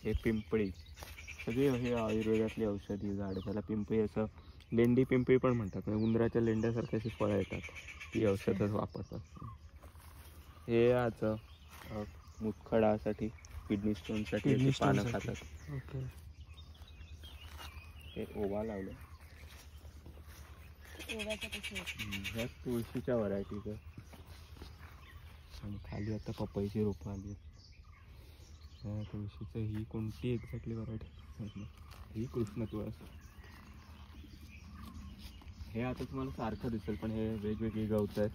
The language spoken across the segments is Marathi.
हे पिंपळी, सगळी हे आयुर्वेदातली औषधी झाडं. त्याला पिंपळी असं लेंडी पिंपळी पण म्हणतात. म्हणजे उंदराच्या लेंड्यासारखी अशी फळं येतात, ती औषधं वापरतात. हे आज मुतखडासाठी, किडनी स्टोनसाठी पानं खातात. ओके. हे ओवा लावलं. ह्या तुळशीच्या व्हरायटीचं. आणि खाली आता पपईची रोपं आली. ह्या तुळशीचं ही कोणती एक्झॅक्टली व्हरायटी, ही कृष्ण तुळस. हे आता तुम्हाला सारखं दिसेल, पण हे वेगवेगळी गवत आहेत.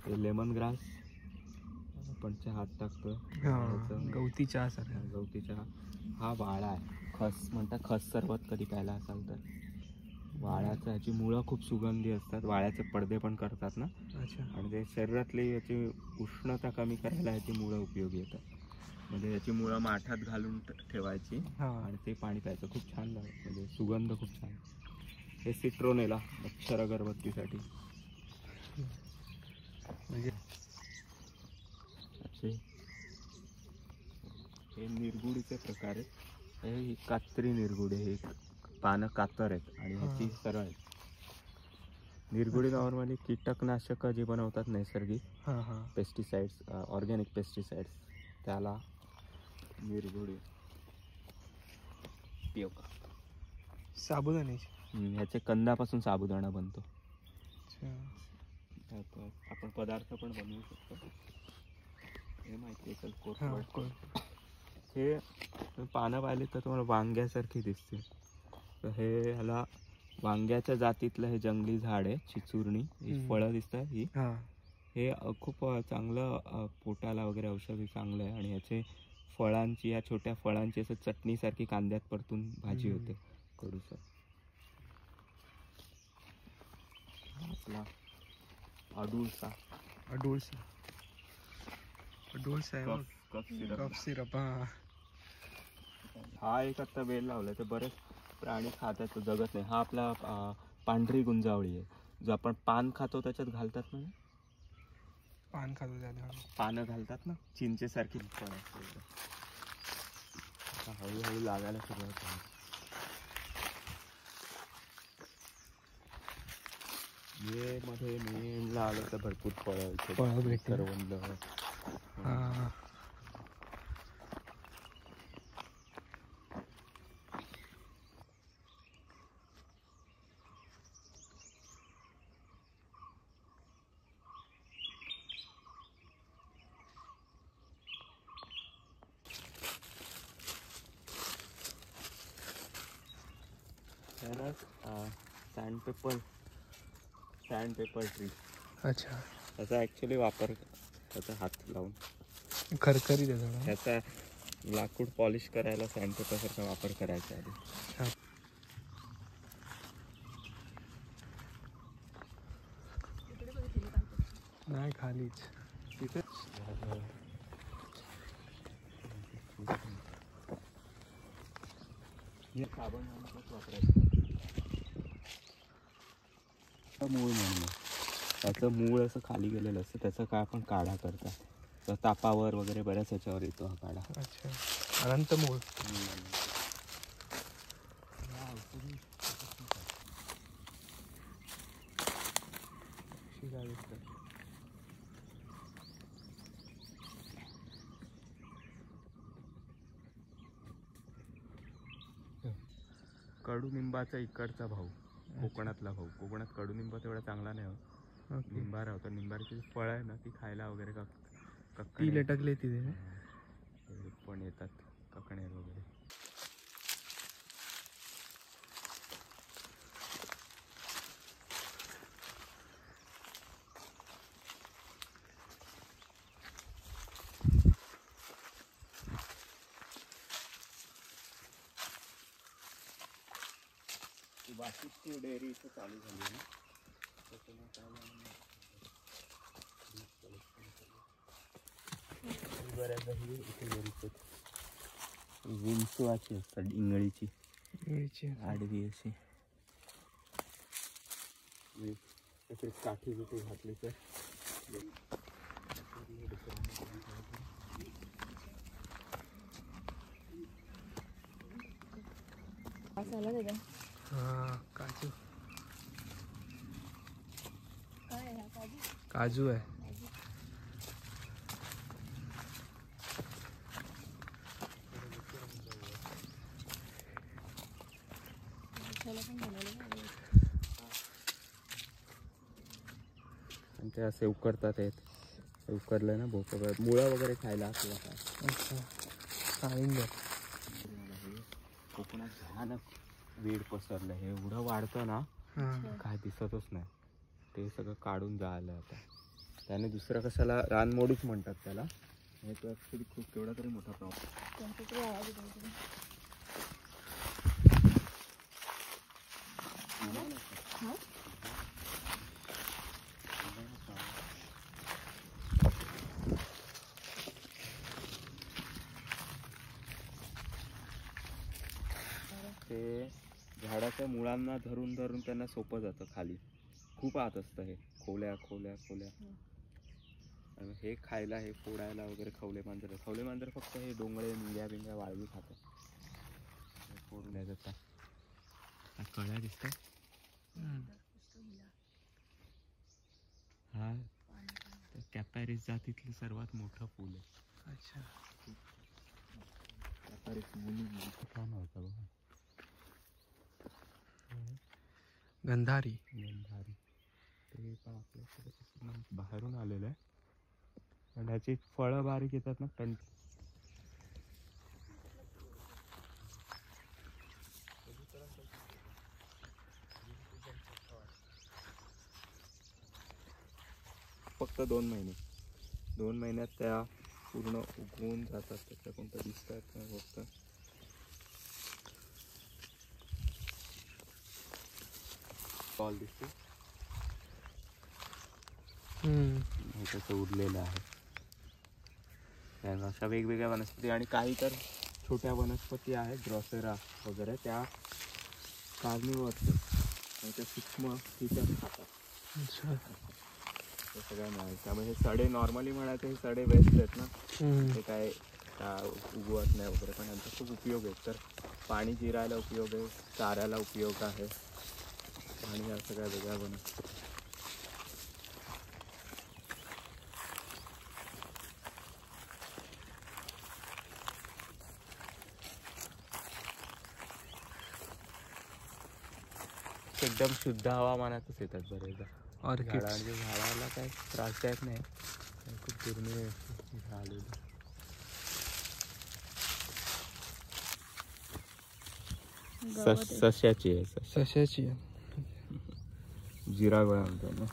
हे लेमन ग्रास, आपण चहात टाकतो. गवती चहा सारखा. गवती चहा. हा वाळा आहे, खस म्हणतात. खस सरबत कधी प्यायला असाल तर. वाळ्याचं ह्याची मुळं खूप सुगंधी असतात. वाळ्याचे पडदे पण करतात ना. अच्छा. आणि ते शरीरातली याची उष्णता कमी करायला ह्याची मुळं उपयोगी येतात. म्हणजे याची मुळं माठात घालून ठेवायची आणि ते पाणी प्यायचं. खूप छान लागतं, म्हणजे सुगंध खूप छान. हे सिट्रोनेला, मच्छर अगरबत्तीसाठी. म्हणजे हे निरगुडीचे प्रकार आहेत. हे कात्री निरगुडी, हे पानं कातर आहेत आणि ह्याची सरळ आहेत. निरगुडी नॉर्मली कीटकनाशक जी बनवतात नैसर्गिक, पेस्टिसाइड्स, ऑर्गॅनिक पेस्टिसाइड्स, त्याला निरगुडी. साबुदाण्याची, ह्याचे कंदापासून साबुदाणा बनतो. आपण पदार्थ पण बनवू शकतो. हे माहिती आहे कोरफड. हे पानं पाहिली तर तुम्हाला वांग्यासारखी दिसते. तर हे ह्याला वांग्याच्या जातीतलं हे जंगली झाड आहे, चिचुरणी. ही फळं दिसतात ही. हे खूप चांगलं पोटाला वगैरे औषधी चांगलं आहे. आणि ह्याचे फळांची, या छोट्या फळांची असं चटणीसारखी कांद्यात परतून भाजी होते कडूसर. आपला अडुळसा. Cough syrup. हा एक आता वेल लावलाय, तर बरेच प्राणी खातात, तो जगत नाही. हा आपला पांढरी गुंजावळी आहे, जो आपण पान खातो त्याच्यात घालतात ना. पानं घालतात ना, चिंचेसारखी फळ असते. हळूहळू लागायला सुरुवात झाली. ये मध्ये मेनला आलं तर भरपूर फळं भेटतात. करवंद. Sandpaper tree. अच्छा. त्याचा ॲक्च्युली वापर, त्याचा हात लावून खरखरी त्याचा लाकूड पॉलिश करायला सँडपेपरसारखा वापर करायचा आधी. नाही खालीच तिथे साबण वापरायचं. मूळ म्हणून त्याचं मूळ असं खाली गेलेलं असतं, त्याचा काय आपण काढा करतात. तर तापावर वगैरे बऱ्याच ह्याच्यावर येतो हा काढा. अच्छा. अनंत मूळ. कडुनिंबाचा इकडचा भाऊ, कोकणातला भाऊ. कोकणात कडुनिंबा तेवढा चांगला नाही होत. निंबारा होता. निंबाराची फळ आहे ना, ती खायला वगैरे ती लटकले तिथे पण येतात ककणे वगैरे. वाशिष्ठी डेअरी इथं चालू झाली आहे ना, त्याच्यामुळे काय बऱ्याच इथे विंचवाची असतात, इंगळीची आडवी अशी. काठी बिठी घातली तर हा काजू काजू आहे. आणि ते असे उकरतात आहेत. उकरलं ना भोपळा मुळं वगैरे खायला असलं काय. अच्छा डाळिंब. कोकणात भयानक वेड पसरलं. हे एवढं वाढतं ना काय दिसतच नाही. ते सगळं काढून जायला आता. त्याने दुसरं कशाला रानमोडीच म्हणतात त्याला. हे तो ॲक्च्युली खूप केवढा तरी मोठा प्रॉब्लेम. ते झाडाच्या मुळांना धरून धरून त्यांना सोपं जातं खाली. खूप आत असतं हे. खोल्या खोल्या खोल्या. आणि हे खायला हे फोडायला वगैरे खवले मांजर फक्त हे डोंगळे मुंग्या बिंग्या वाळवी खातात. फोडून द्यायचं आता. कळ्या दिसतात. हा कॅपॅरिस जातीतलं सर्वात मोठं फुल आहे. अच्छा कॅपॅरिस मुली छान होता बघा. गंधारी. गंधारी ते पण आपल्याकडे बाहेरून आलेलं आहे. आणि ह्याची फळं बारीक येतात ना टंट. फक्त 2 महिने. 2 महिन्यात त्या पूर्ण उगवून जातात. त्याच्या कोणतं दिसतात नाही फक्त. बॉल दिसते त्याचं उरलेलं आहे. अशा वेगवेगळ्या वनस्पती आणि काही तर छोट्या वनस्पती आहेत ड्रॉसेरा वगैरे त्या कारणीवर आणि त्या सूक्ष्म कीटक खातात. हे सगळं नाही. त्यामुळे हे सडे नॉर्मली म्हणायचं हे सडे बेस्ट आहेत ना. ते काय उगवत नाही वगैरे पण यांचा खूप उपयोग आहे. तर पाणी जिरायला उपयोग आहे, चाऱ्याला उपयोग आहे आणि या सगळ्या वेगळ्या वनस्पती. एकदम शुद्ध हवामानातच येतात बरेचदा. ऑर्किड झाडाला काय त्रासदायक नाही. खूप दुर्मिळ झालेली. सश्याची आहे. सश्याची जिरा गोळा म्हणतो ना.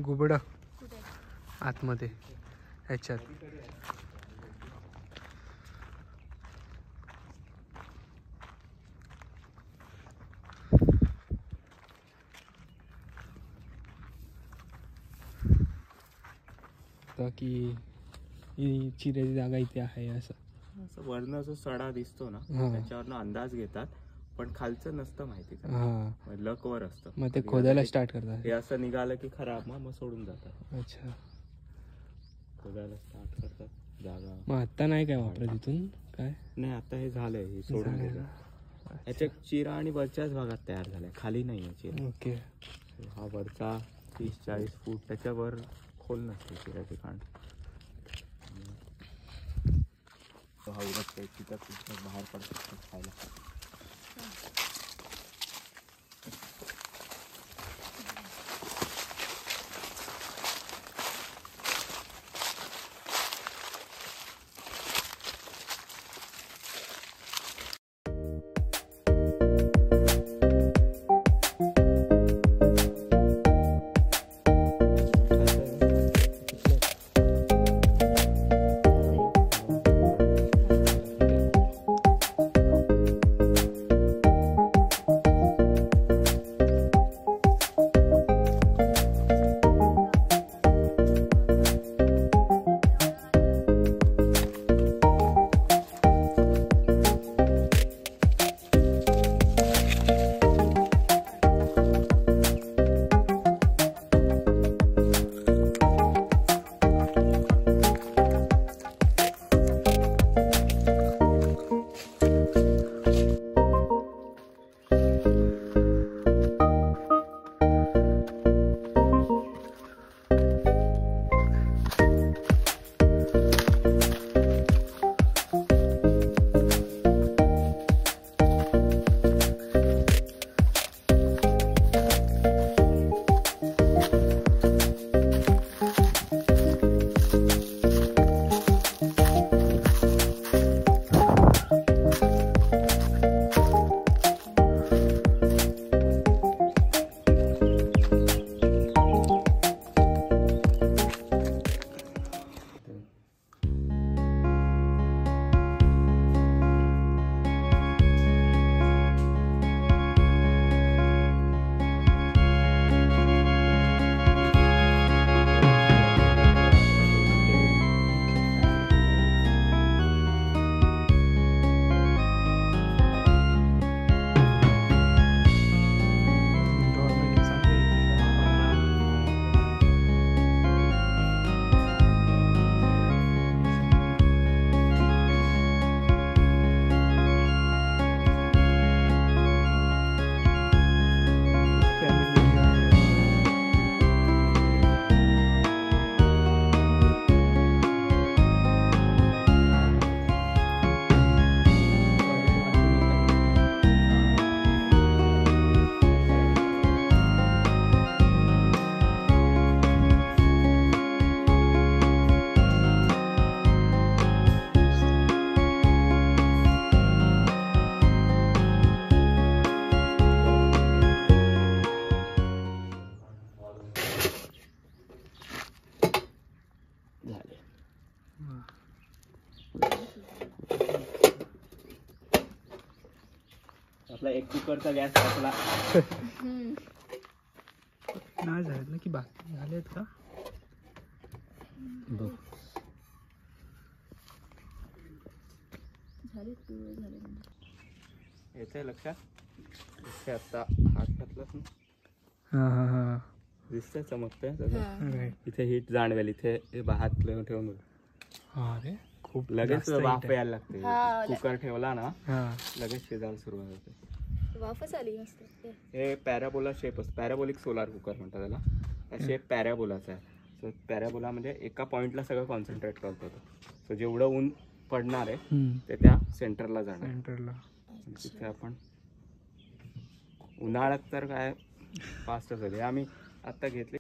घुबड आतमध्ये ह्याच्यात. की ही चिऱ्याची जागा इथे आहे असं वरनं जो सडा दिसतो ना त्याच्यावरनं अंदाज घेतात. पण खालचं नसतं माहिती का. लक वर असतं. मग ते खोदायला स्टार्ट करतात. हे असं निघालं की खराब मग सोडून जातात. अच्छा खोदायला स्टार्ट करतात जागा. मग आता नाही काय वापरत इथून काय नाही. आता हे झालंय. हे सोडून दिलं. याच्या चिरा आणि वरच्याच भागात तयार झालाय. खाली नाही आहे चिरा. ओके. हा वरचा 30-40 फूट त्याच्यावर खोल नसते चिराचे कांड. हा उरत तिथं बाहेर पडतात खायला. आपला एक कुकरचा गॅस टाकला. नाही झालेत ना की बाकी झालेत का बघ. येतंय लक्षात. इथे आता हात घातलास ना, हा हा हा दिसतंय चमकतंय सगळं. राईट. इथे हीट जाणवेल. इथे हात ठेवून बघ. हा रे खूप लगेच जास्त वाफ heat आहे. यायला लागते. कुकर ठेवला ना हा लगेच शिजायला सुरुवात होते. वाफच आली मस्त. हे पॅराबोला शेप असतो. पॅराबोलिक सोलार कुकर म्हणतात त्याला. हा शेप पॅराबोलाचा आहे. सो पॅराबोला म्हणजे एका पॉईंटला सगळं कॉन्सन्ट्रेट करतो. सो जेवढं ऊन पडणार आहे ते त्या सेंटरला जाणार. सेंटरला. तिथे आपण उन्हाळ्यात तर काय फास्टच होते. आम्ही आत्ता घेतले